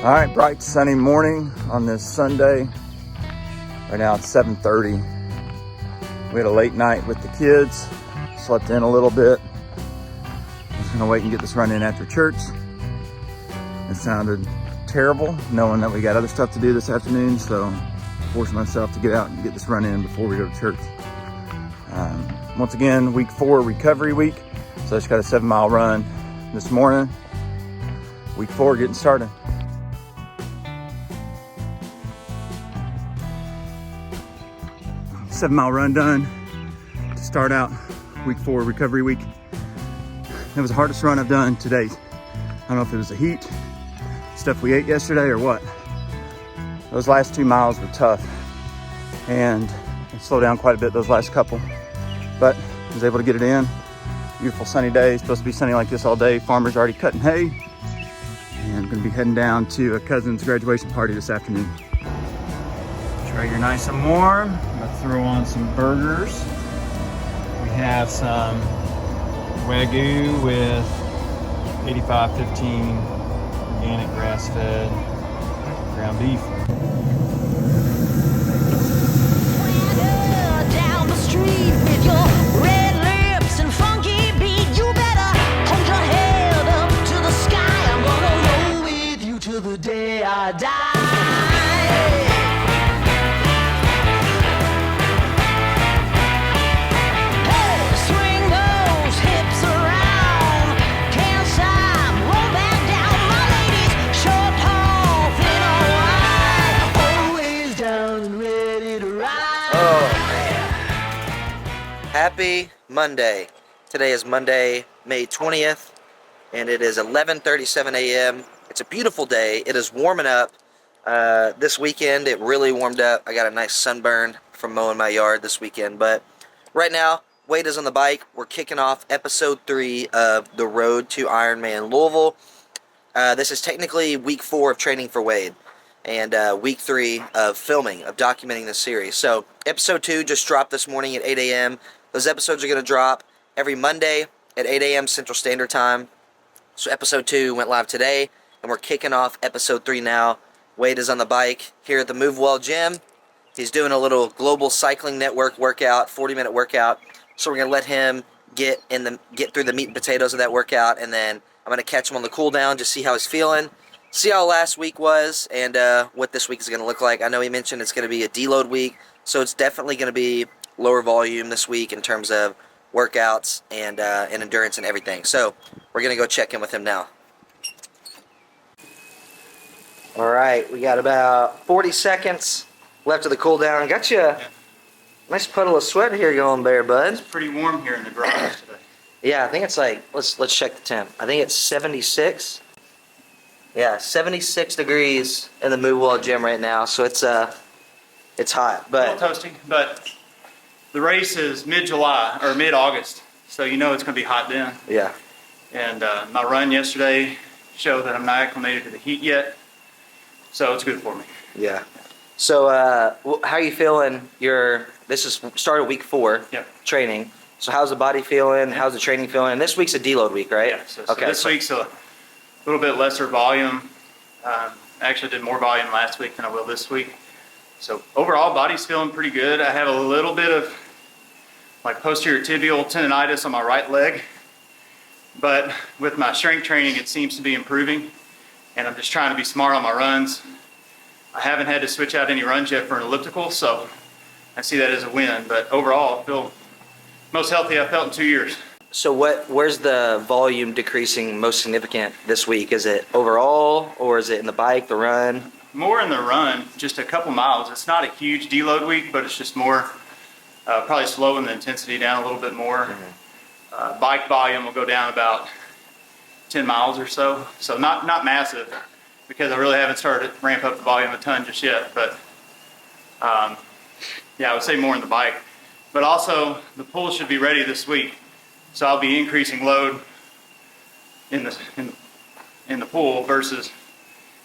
All right, bright sunny morning on this Sunday. Right now it's 7:30. We had a late night with the kids, slept in a little bit. I was gonna wait and get this run in after church. It sounded terrible knowing that we got other stuff to do this afternoon, so forced myself to get out and get this run in before we go to church. Once again, week 4 recovery week. So I just got a 7-mile run this morning. Week 4 getting started. Seven-mile run done to start out week 4 recovery week. It was the hardest run I've done to date. I don't know if it was the heat, stuff we ate yesterday, or what. Those last 2 miles were tough, and I slowed down quite a bit those last couple, but I was able to get it in. Beautiful sunny day, supposed to be sunny like this all day. Farmers already cutting hay, and I'm gonna be heading down to a cousin's graduation party this afternoon. Try your nice and warm. I'm gonna throw on some burgers. We have some Wagyu with 85-15 organic grass-fed ground beef. Down the street with your red lips and funky beat, you better hold your head up to the sky. I'm gonna roll with you till the day I die. Happy Monday. Today is Monday, May 20th, and it is 11:37 a.m. It's a beautiful day. It is warming up. This weekend, it really warmed up. I got a nice sunburn from mowing my yard this weekend, but right now, Wade is on the bike. We're kicking off episode 3 of the road to Ironman Louisville. This is technically week 4 of training for Wade, and week 3 of filming, of documenting this series. So episode 2 just dropped this morning at 8 a.m. Those episodes are going to drop every Monday at 8 a.m. Central Standard Time. So episode 2 went live today, and we're kicking off episode 3 now. Wade is on the bike here at the MuuvWell gym. He's doing a little Global Cycling Network workout, 40-minute workout. So we're going to let him get through the meat and potatoes of that workout, and then I'm going to catch him on the cool down, just see how he's feeling, see how last week was, and what this week is going to look like. I know he mentioned it's going to be a deload week, so it's definitely going to be lower volume this week in terms of workouts and endurance and everything. So we're going to go check in with him now. All right, we got about 40 seconds left of the cool down. Got you a nice puddle of sweat here going there, bud. It's pretty warm here in the garage today. Yeah, I think it's like, let's check the temp. I think it's 76. Yeah, 76 degrees in the MuuvWell gym right now, so it's hot. But A little toasty, but the race is mid-July or mid-August, so you know it's going to be hot then. yeah, And my run yesterday showed that I'm not acclimated to the heat yet, so it's good for me. yeah. So how are you feeling? This is started week 4 Yep. training. So how's the body feeling? How's the training feeling? And this week's a deload week, right? Yeah, so this week's a little bit lesser volume. I actually did more volume last week than I will this week. So overall, body's feeling pretty good. I have a little bit of like posterior tibial tendonitis on my right leg, but with my strength training, it seems to be improving, and I'm just trying to be smart on my runs. I haven't had to switch out any runs yet for an elliptical, so I see that as a win, but overall, I feel most healthy I've felt in 2 years. So where's the volume decreasing most significant this week? Is it overall, or is it in the bike, the run? More in the run, just a couple miles. It's not a huge deload week, but it's just more, probably slowing the intensity down a little bit more. Bike volume will go down about 10 miles or so. So not massive, because I really haven't started to ramp up the volume a ton just yet. But yeah, I would say more in the bike. But also, the pool should be ready this week. So I'll be increasing load in the pool versus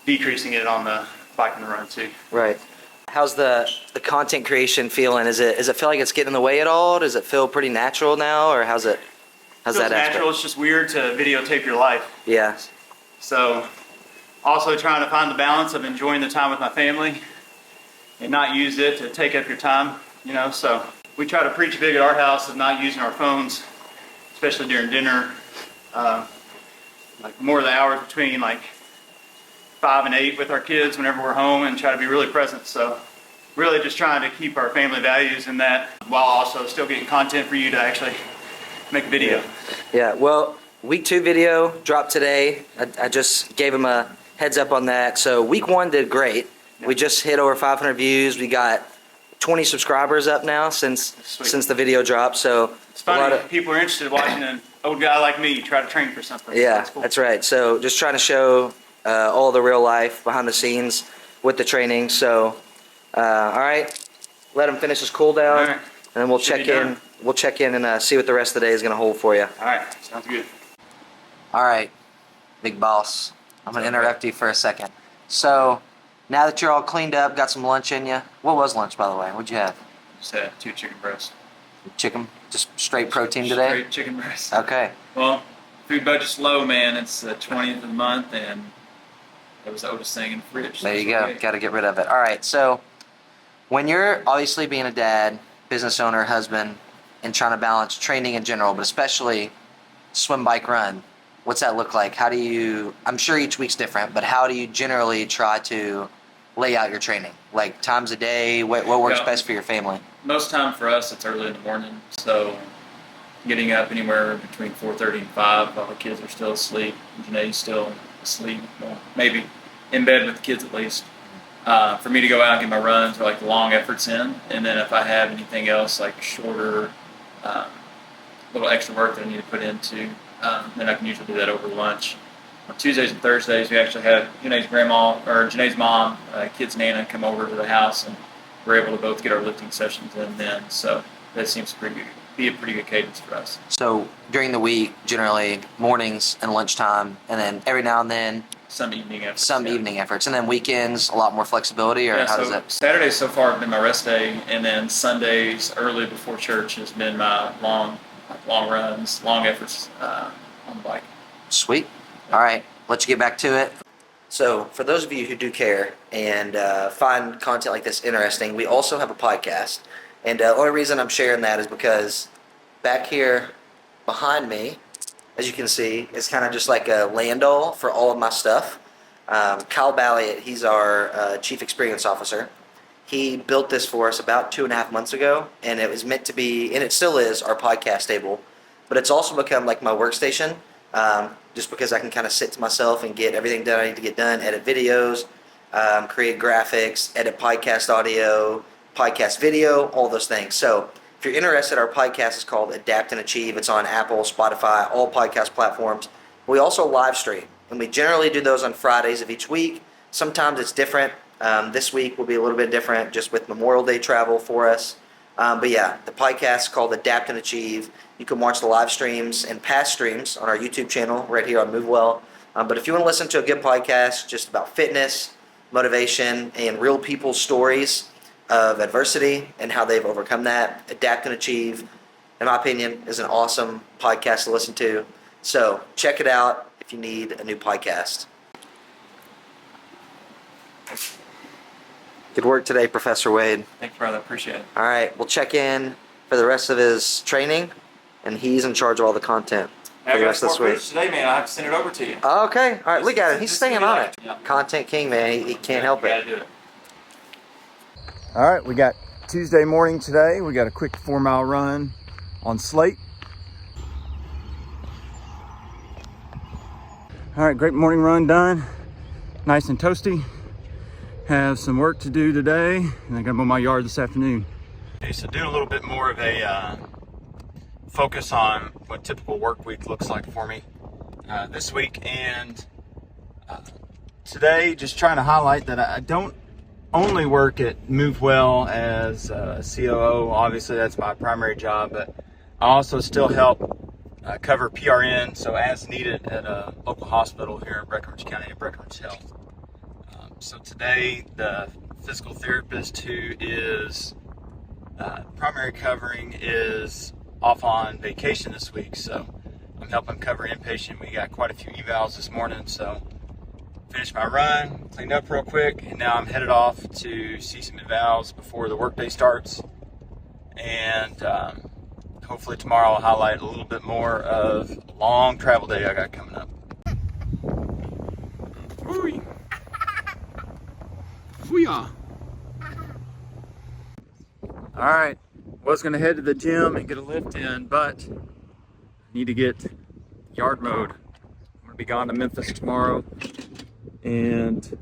decreasing it on the bike and the run too. Right. How's the content creation feeling? Does it feel like it's getting in the way at all? Does it feel pretty natural now, or how's that Feels natural. It's just weird to videotape your life. Yeah. So also trying to find the balance of enjoying the time with my family and not use it to take up your time, you know. So we try to preach big at our house of not using our phones, especially during dinner. Like more of the hours between like 5 and 8 with our kids whenever we're home, and try to be really present. So really just trying to keep our family values in that while also still getting content for you to actually make a video. Yeah, well, week 2 video dropped today. I just gave him a heads up on that. So week 1 did great. We just hit over 500 views. We got 20 subscribers up now since the video dropped. So it's funny, people are interested in watching an old guy like me try to train for something. Yeah, that's cool. That's right. So just trying to show all the real life behind the scenes with the training. So, all right, let him finish his cool down, right. And then we'll Should check be in. done. We'll check in and see what the rest of the day is going to hold for you. All right, sounds good. All right, big boss. I'm going to interrupt you for a second. So now that you're all cleaned up, got some lunch in you. What was lunch, by the way? What'd you have? Just had 2 chicken breasts. Chicken? Just straight protein today? Straight chicken breasts. Okay. Well, food budget's low, man. It's the 20th of the month, and that was the oldest thing in the fridge. There you go. Got to get rid of it. All right. So when you're obviously being a dad, business owner, husband, and trying to balance training in general, but especially swim, bike, run, what's that look like? How do you, I'm sure each week's different, but how do you generally try to lay out your training? Like times a day, what works Yeah. best for your family? Most time for us, it's early in the morning, so getting up anywhere between 4:30 and 5 while the kids are still asleep. Janae's still asleep, well, maybe in bed with the kids at least. For me to go out and get my runs or like the long efforts in, and then if I have anything else like shorter, little extra work that I need to put into, then I can usually do that over lunch. On Tuesdays and Thursdays, we actually had Janae's mom, kids Nana, come over to the house, and we're able to both get our lifting sessions in then. So that seems to be a pretty good cadence for us. So during the week, generally mornings and lunchtime, and then every now and then Some evening efforts. some yeah. evening efforts, and then weekends a lot more flexibility, or Yeah, how so does that? Saturdays so far have been my rest day, and then Sundays early before church has been my long runs, long efforts on the bike. Sweet. All right, let's get back to it. So, for those of you who do care and find content like this interesting, we also have a podcast. And the only reason I'm sharing that is because back here behind me, as you can see, is kind of just like a land-all for all of my stuff. Kyle Balliot, he's our Chief Experience Officer. He built this for us about 2.5 months ago, and it was meant to be, and it still is, our podcast table. But it's also become like my workstation, just because I can kind of sit to myself and get everything done I need to get done, edit videos, create graphics, edit podcast audio, podcast video, all those things. So if you're interested, our podcast is called Adapt and Achieve. It's on Apple, Spotify, all podcast platforms. We also live stream, and we generally do those on Fridays of each week. Sometimes it's different. This week will be a little bit different just with Memorial Day travel for us. But yeah, the podcast is called Adapt and Achieve. You can watch the live streams and past streams on our YouTube channel right here on MuuvWell. But if you want to listen to a good podcast just about fitness, motivation, and real people's stories of adversity and how they've overcome that, Adapt and Achieve, in my opinion, is an awesome podcast to listen to. So check it out if you need a new podcast. Good work today, Professor Wade. Thank you, brother. Appreciate it. All right, we'll check in for the rest of his training, and he's in charge of all the content for the rest of this week. Today, man. I have to send it over to you. Okay, all right, look at him. He's Just staying do on that. it. Yeah. Content king, man. He can't help You it. gotta do it. All right, we got Tuesday morning today. We got a quick 4-mile run on Slate. All right, great morning run done. Nice and toasty. Have some work to do today, and I got on my yard this afternoon. Okay, so doing a little bit more of a focus on what typical work week looks like for me this week, and today just trying to highlight that I don't only work at MuuvWell as a COO. Obviously, that's my primary job, but I also still help cover PRN, so as needed at a local hospital here in Breckinridge County at Breckinridge Health. So today, the physical therapist who is primary covering is off on vacation this week, so I'm helping cover inpatient. We got quite a few evals this morning, so Finished my run, cleaned up real quick, and now I'm headed off to see some evals before the workday starts. And hopefully tomorrow I'll highlight a little bit more of a long travel day I got coming up. Ooh. Booyah. All right, was gonna head to the gym and get a lift in, but I need to get yard mowed. I'm gonna be gone to Memphis tomorrow, and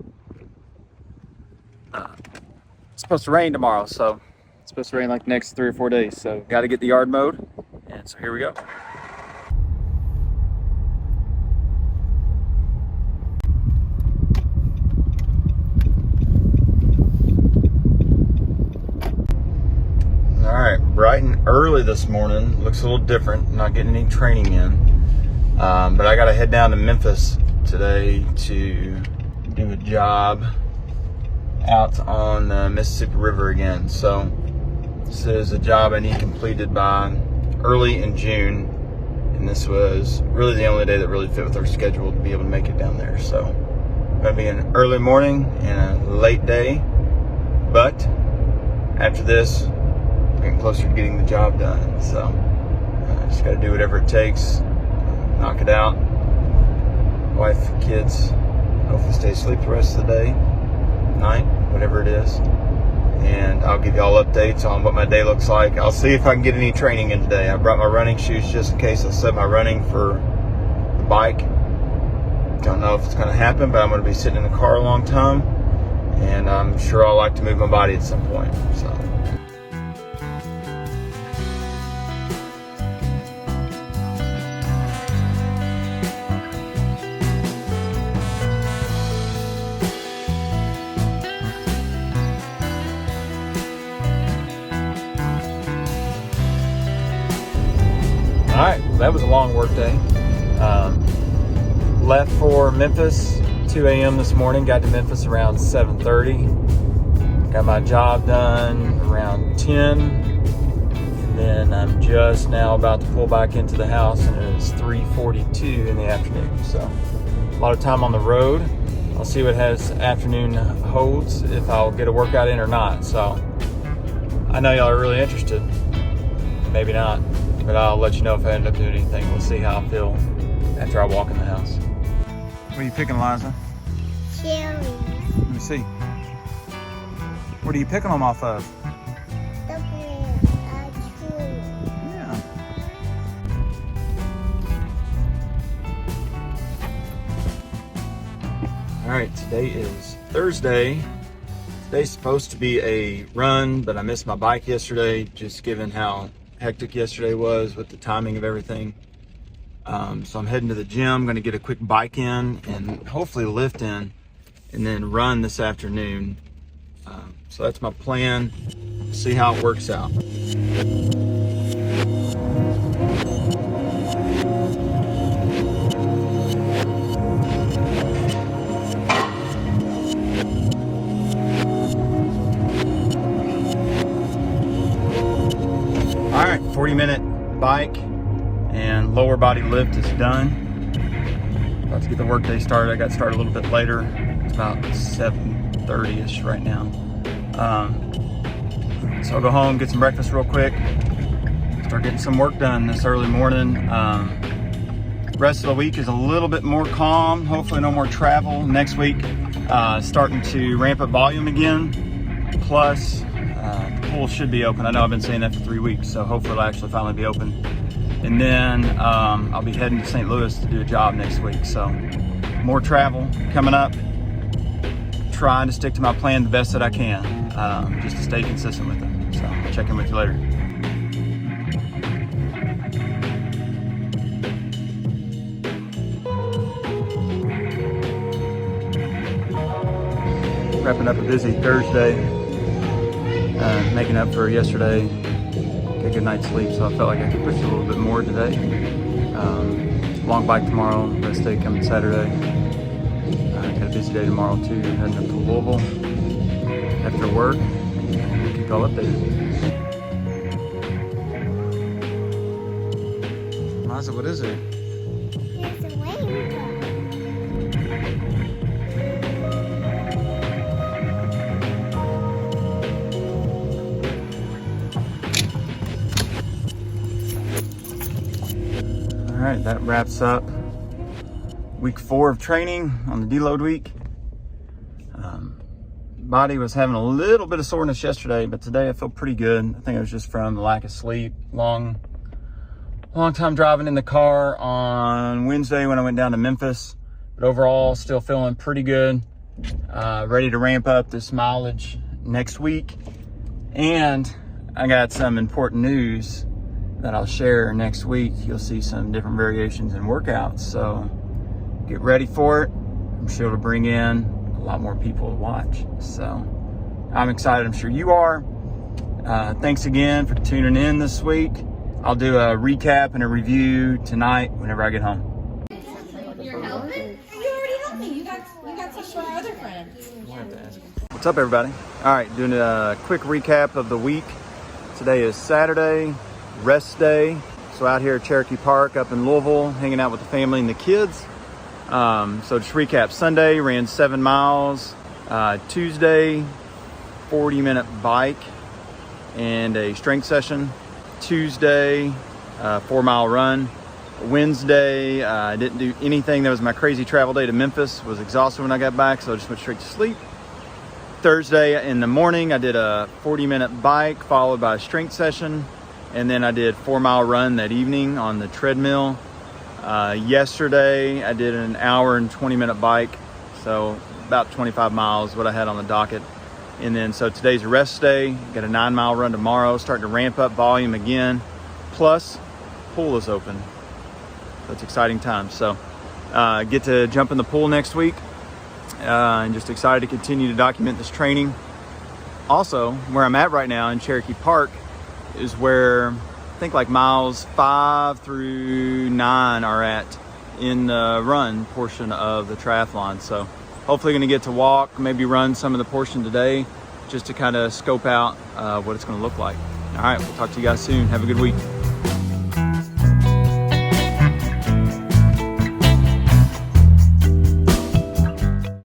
it's supposed to rain tomorrow, so it's supposed to rain like the next 3 or 4 days. So got to get the yard mowed, and so here we go. All right, bright and early this morning. Looks a little different. Not getting any training in, but I got to head down to Memphis today to do a job out on the Mississippi River again. So this is a job I need completed by early in June, and this was really the only day that really fit with our schedule to be able to make it down there. So gonna be an early morning and a late day, but after this, getting closer to getting the job done. So just got to do whatever it takes, knock it out. Wife, kids, hopefully stay asleep the rest of the day, night, whatever it is. And I'll give you all updates on what my day looks like. I'll see if I can get any training in today. I brought my running shoes just in case I set my running for the bike. Don't know if it's going to happen, but I'm going to be sitting in the car a long time, and I'm sure I'll like to move my body at some point. So. All right, that was a long work day. Left for Memphis 2 a.m. this morning, got to Memphis around 7:30. Got my job done around 10. And then I'm just now about to pull back into the house, and it's 3:42 in the afternoon. So a lot of time on the road. I'll see what afternoon holds, if I'll get a workout in or not. So I know y'all are really interested. Maybe not. But I'll let you know if I end up doing anything. We'll see how I feel after I walk in the house. What are you picking, Liza? Cherries. Let me see. What are you picking them off of? The tree. Yeah. All right, today is Thursday. Today's supposed to be a run, but I missed my bike yesterday, just given how hectic yesterday was with the timing of everything. So I'm heading to the gym, going to get a quick bike in and hopefully lift in, and then run this afternoon. So that's my plan. See how it works out. All right, 40-minute bike and lower body lift is done. About to get the workday started. I got started a little bit later. It's about 7:30ish right now. So I'll go home, get some breakfast real quick, start getting some work done this early morning. Rest of the week is a little bit more calm. Hopefully no more travel. Next week, starting to ramp up volume again. Plus, the pool should be open. I know I've been saying that for 3 weeks, so hopefully it'll actually finally be open. And then I'll be heading to St. Louis to do a job next week. So more travel coming up. Trying to stick to my plan the best that I can, just to stay consistent with it. So I'll check in with you later. Wrapping up a busy Thursday, making up for yesterday. Get a good night's sleep, so I felt like I could push a little bit more today. Long bike tomorrow, rest day coming Saturday. Got a busy day tomorrow too, heading up to Louisville after work. We'll keep y'all updated. Liza, what is it? Here's a rainbow. right, that wraps up week 4 of training on the deload week. Body was having a little bit of soreness yesterday, but today I feel pretty good. I think it was just from the lack of sleep. Long time driving in the car on Wednesday when I went down to Memphis. But overall, still feeling pretty good. Ready to ramp up this mileage next week. And I got some important news that I'll share next week. You'll see some different variations in workouts. So get ready for it. I'm sure it'll bring in a lot more people to watch. So I'm excited. I'm sure you are. Thanks again for tuning in this week. I'll do a recap and a review tonight whenever I get home. You're helping? You already helped me. You got to show our other friend. What's up, everybody? All right, doing a quick recap of the week. Today is Saturday, rest day. So out here at Cherokee Park up in Louisville, hanging out with the family and the kids. So just recap, Sunday ran 7 miles, Tuesday 40-minute bike and a strength session, Tuesday 4-mile run, Wednesday I didn't do anything. That was my crazy travel day to Memphis. Was exhausted when I got back, so I just went straight to sleep. Thursday in the morning I did a 40-minute bike followed by a strength session, and then I did 4-mile run that evening on the treadmill. Yesterday I did an hour and 20-minute bike, so about 25 miles what I had on the docket. And then so today's a rest day. Got a 9-mile run tomorrow, starting to ramp up volume again, plus pool is open. That's exciting times. So get to jump in the pool next week, and just excited to continue to document this training. Also, where I'm at right now in Cherokee Park is where I think like miles 5 through 9 are at in the run portion of the triathlon. So hopefully going to get to walk, maybe run some of the portion today, just to kind of scope out what it's going to look like. All right, we'll talk to you guys soon. Have a good week.